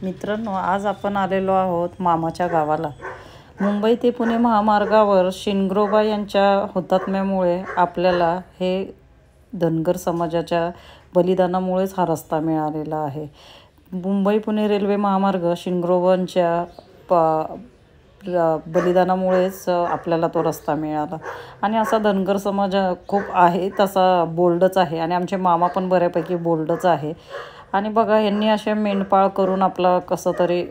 मित्रांनो, आज आपण आलेलो आहोत मामाच्या गावाला. मुंबई ते पुणे महामार्गावर शिंगरोबा यांच्या हुतात्म्यामुळे आपल्याला हे धनगर समाजाच्या बलिदानामुळेच हा रस्ता मिळालेला आहे. मुंबई पुणे रेल्वे महामार्ग शिंगरोबांच्या बलिदानामुळेच आपल्याला तो रस्ता मिळाला. आणि असा धनगर समाज खूप आहे, तसा बोल्डच आहे. आणि आमचे मामा पण बऱ्यापैकी बोल्डच आहे. आणि बघा, यांनी असे मेंढपाळ करून आपला कसं तरी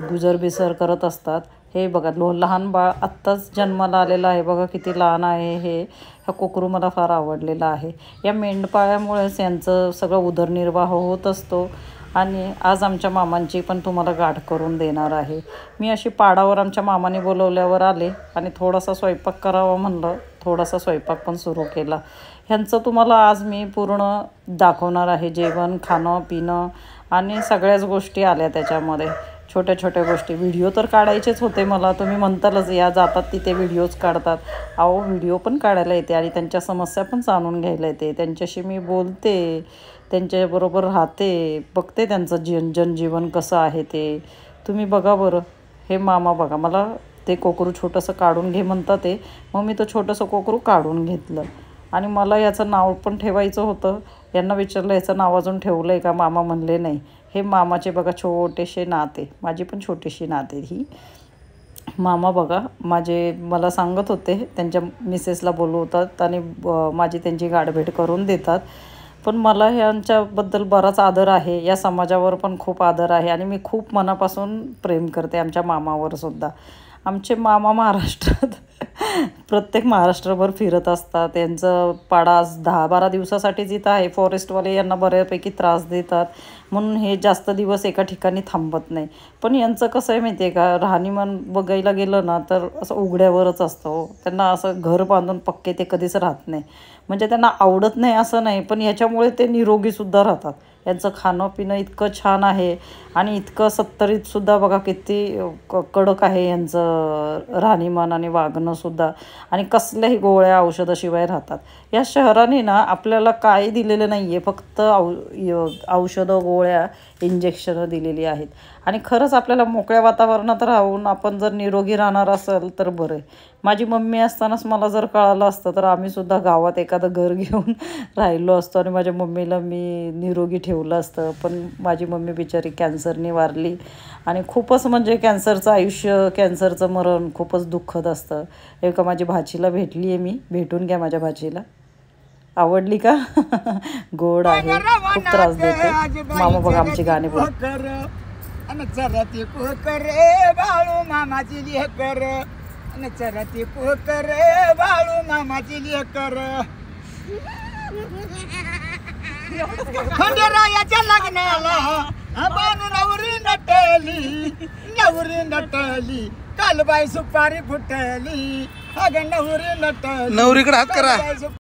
गुजरबिसर करत असतात. हे बघा, लहान बाळ आत्ताच जन्माला आलेलं आहे. बघा किती लहान आहे हे. हा कोकरू मला फार आवडलेला आहे. या मेंढपाळामुळेच यांचं सगळं उदरनिर्वाह होत असतो. आणि आज आमच्या मामांची पण तुम्हाला गाठ करून देणार आहे. मी अशी पाडावर आमच्या मामाने बोलवल्यावर आले आणि थोडासा स्वयंपाक करावा म्हणलं. थोडासा स्वयंपाक पण सुरू केला. ह्यांचं तुम्हाला आज मी पूर्ण दाखवणार आहे. जेवण, खाणं, पिणं आणि सगळ्याच गोष्टी आल्या त्याच्यामध्ये. छोट्या छोट्या गोष्टी. व्हिडिओ तर काढायचेच होते मला. तुम्ही म्हणतालच या जातात तिथे व्हिडिओज काढतात. अहो, व्हिडिओ पण काढायला येते आणि त्यांच्या समस्या पण जाणून घ्यायला येते. त्यांच्याशी मी बोलते, त्यांच्याबरोबर राहते, बघते त्यांचं जनजीवन कसं आहे ते. तुम्ही बघा बरं. हे मामा बघा, मला ते कोकरू छोटंसं काढून घे म्हणतात ते. मग मी तो छोटंसं कोकरू काढून घेतलं. आणि मला याचं नाव पण ठेवायचं होतं. यांना विचारलं याचं नाव अजून ठेवलं आहे का? मामा म्हणले नाही. हे मामाचे बघा छोटेसे नाते. माझी पण छोटीशी नाते ही. मामा बघा मला सांगत होते त्यांच्या मिसेसला बोलवतात आणि माझी त्यांची गाठभेट करून देतात. पण मला ह्यांच्याबद्दल बराच आदर आहे. या समाजावर पण खूप आदर आहे आणि मी खूप मनापासून प्रेम करते आमच्या मामावर सुद्धा. आमचे मामा महाराष्ट्रात प्रत्येक महाराष्ट्रभर फिरत असतात. यांचं पाडा 10-12 दिवसासाठीच इथं आहे. फॉरेस्टवाले यांना बऱ्यापैकी त्रास देतात म्हणून हे जास्त दिवस एका ठिकाणी थांबत नाही. पण यांचं कसं आहे माहिती आहे का, राहणीमान बघायला गेलं ना तर असं उघड्यावरच असतं हो. त्यांना असं घर बांधून पक्के ते कधीच राहत नाही. म्हणजे त्यांना आवडत नाही असं नाही, पण ह्याच्यामुळे ते निरोगीसुद्धा राहतात. यांचं खाणं पिणं इतकं छान आहे आणि इतकं सत्तरीतसुद्धा बघा किती कडक आहे यांचं राहणीमान आणि वागणंसुद्धा. आणि कसल्याही गोळ्या औषधाशिवाय राहतात. या शहराने ना आपल्याला काही दिलेलं नाही आहे. फक्त औषधं, गोळ्या, इंजेक्शनं दिलेली आहेत. आणि खरंच आपल्याला मोकळ्या वातावरणात राहून आपण जर निरोगी राहणार असेल तर बरं आहे. माझी मम्मी असतानाच मला जर कळालं असतं तर आम्हीसुद्धा गावात एखादं घर घेऊन राहिलो असतो आणि माझ्या मम्मीला मी निरोगी ठेवलं असतं. पण माझी मम्मी बिचारी कॅन्सरने वारली. आणि खूपच म्हणजे कॅन्सरचं आयुष्य, कॅन्सरचं मरण खूपच दुःखद असतं. एका माझी भाचीला भेटली आहे मी. भेटून घ्या माझ्या भाचीला. आवडली का? गोड आहे, खूप त्रास देते. मामा बघा आमची गाणी बोल. चरती पोकर बाळू मामाची लेकर, चरती पोकर बाळू मामाची लेकर. खंडेरायाच्या लग्नाला बानू नवरी नटली कालबाई सुपारी फुटली. अगं नवरी नटली. नवरीकडे हात करा.